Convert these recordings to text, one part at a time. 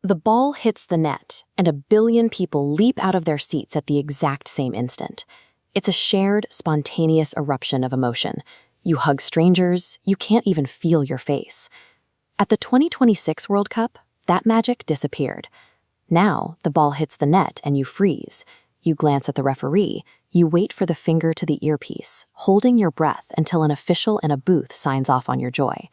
The ball hits the net, and a billion people leap out of their seats at the exact same instant. It's a shared, spontaneous eruption of emotion. You hug strangers, you can't even feel your face. At the 2026 World Cup, that magic disappeared. Now, the ball hits the net and you freeze. You glance at the referee, you wait for the finger to the earpiece, holding your breath until an official in a booth signs off on your joy.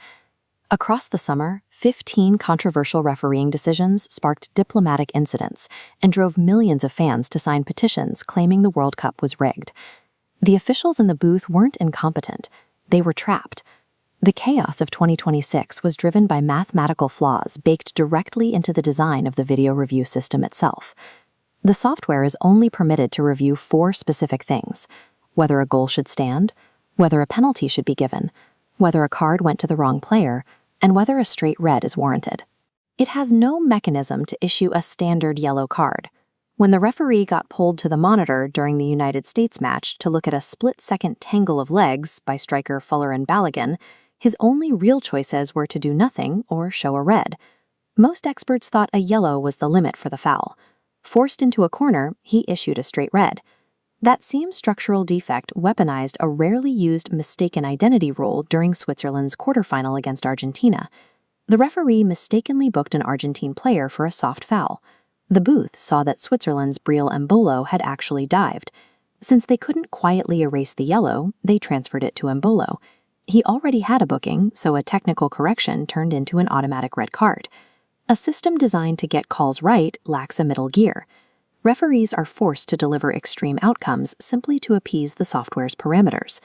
Across the summer, 15 controversial refereeing decisions sparked diplomatic incidents and drove millions of fans to sign petitions claiming the World Cup was rigged. The officials in the booth weren't incompetent, they were trapped. The chaos of 2026 was driven by mathematical flaws baked directly into the design of the video review system itself. The software is only permitted to review 4 specific things: whether a goal should stand, whether a penalty should be given, whether a card went to the wrong player, and whether a straight red is warranted. It has no mechanism to issue a standard yellow card. When the referee got pulled to the monitor during the United States match to look at a split-second tangle of legs by striker Fuller and Balogun, his only real choices were to do nothing or show a red. Most experts thought a yellow was the limit for the foul. Forced into a corner, he issued a straight red. That same structural defect weaponized a rarely used mistaken identity rule during Switzerland's quarterfinal against Argentina. The referee mistakenly booked an Argentine player for a soft foul. The booth saw that Switzerland's Briel Embolo had actually dived. Since they couldn't quietly erase the yellow, they transferred it to Embolo. He already had a booking, so a technical correction turned into an automatic red card. A system designed to get calls right lacks a middle gear. Referees are forced to deliver extreme outcomes simply to appease the software's parameters.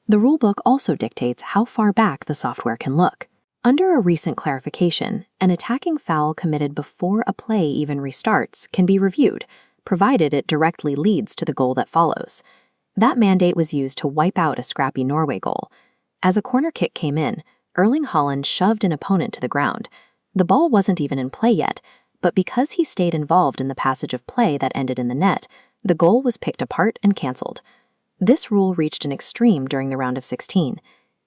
The rulebook also dictates how far back the software can look. Under a recent clarification, an attacking foul committed before a play even restarts can be reviewed, provided it directly leads to the goal that follows. That mandate was used to wipe out a scrappy Norway goal. As a corner kick came in, Erling Haaland shoved an opponent to the ground. The ball wasn't even in play yet, but because he stayed involved in the passage of play that ended in the net, the goal was picked apart and cancelled. This rule reached an extreme during the round of 16.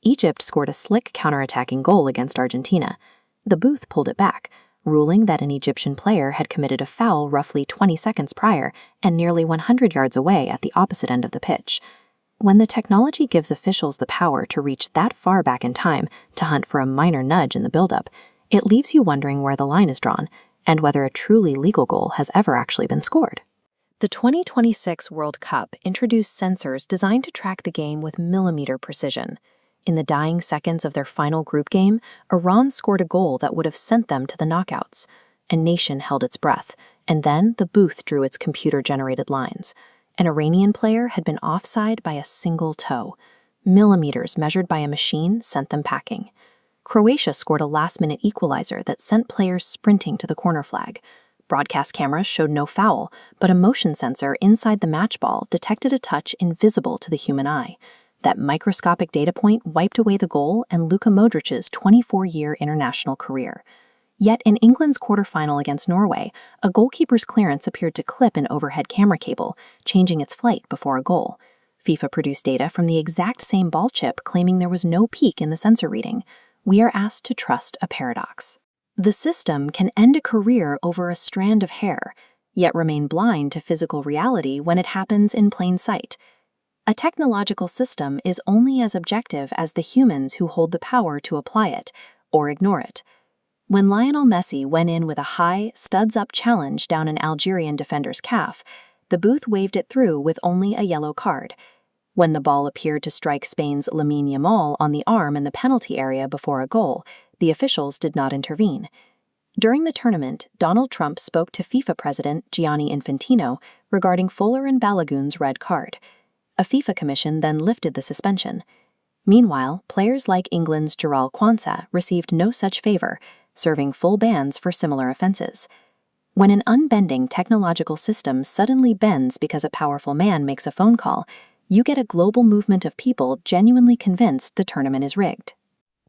Egypt scored a slick counterattacking goal against Argentina. The booth pulled it back, ruling that an Egyptian player had committed a foul roughly 20 seconds prior and nearly 100 yards away at the opposite end of the pitch. When the technology gives officials the power to reach that far back in time to hunt for a minor nudge in the buildup, it leaves you wondering where the line is drawn and whether a truly legal goal has ever actually been scored. The 2026 World Cup introduced sensors designed to track the game with millimeter precision. In the dying seconds of their final group game, Iran scored a goal that would have sent them to the knockouts. A nation held its breath, and then the booth drew its computer-generated lines. An Iranian player had been offside by a single toe. Millimeters measured by a machine sent them packing. Croatia scored a last-minute equalizer that sent players sprinting to the corner flag. Broadcast cameras showed no foul, but a motion sensor inside the match ball detected a touch invisible to the human eye. That microscopic data point wiped away the goal and Luka Modric's 24-year international career. Yet in England's quarterfinal against Norway, a goalkeeper's clearance appeared to clip an overhead camera cable, changing its flight before a goal. FIFA produced data from the exact same ball chip claiming there was no peak in the sensor reading. We are asked to trust a paradox. The system can end a career over a strand of hair, yet remain blind to physical reality when it happens in plain sight. A technological system is only as objective as the humans who hold the power to apply it, or ignore it. When Lionel Messi went in with a high, studs-up challenge down an Algerian defender's calf, the booth waved it through with only a yellow card. When the ball appeared to strike Spain's Lamine Yamal on the arm in the penalty area before a goal, the officials did not intervene. During the tournament, Donald Trump spoke to FIFA President Gianni Infantino regarding Fuller and Balogun's red card. A FIFA commission then lifted the suspension. Meanwhile, players like England's Jarrell Quansah received no such favor, serving full bans for similar offenses. When an unbending technological system suddenly bends because a powerful man makes a phone call, you get a global movement of people genuinely convinced the tournament is rigged.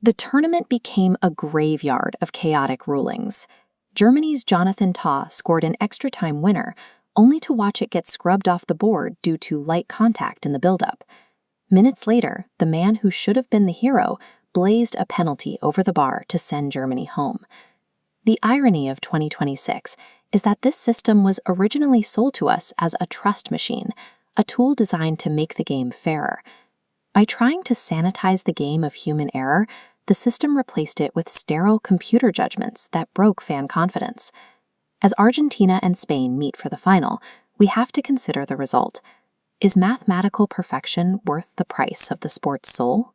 The tournament became a graveyard of chaotic rulings. Germany's Jonathan Tah scored an extra-time winner, only to watch it get scrubbed off the board due to light contact in the build-up. Minutes later, the man who should have been the hero blazed a penalty over the bar to send Germany home. The irony of 2026 is that this system was originally sold to us as a trust machine, a tool designed to make the game fairer. By trying to sanitize the game of human error, the system replaced it with sterile computer judgments that broke fan confidence. As Argentina and Spain meet for the final, we have to consider the result. Is mathematical perfection worth the price of the sport's soul?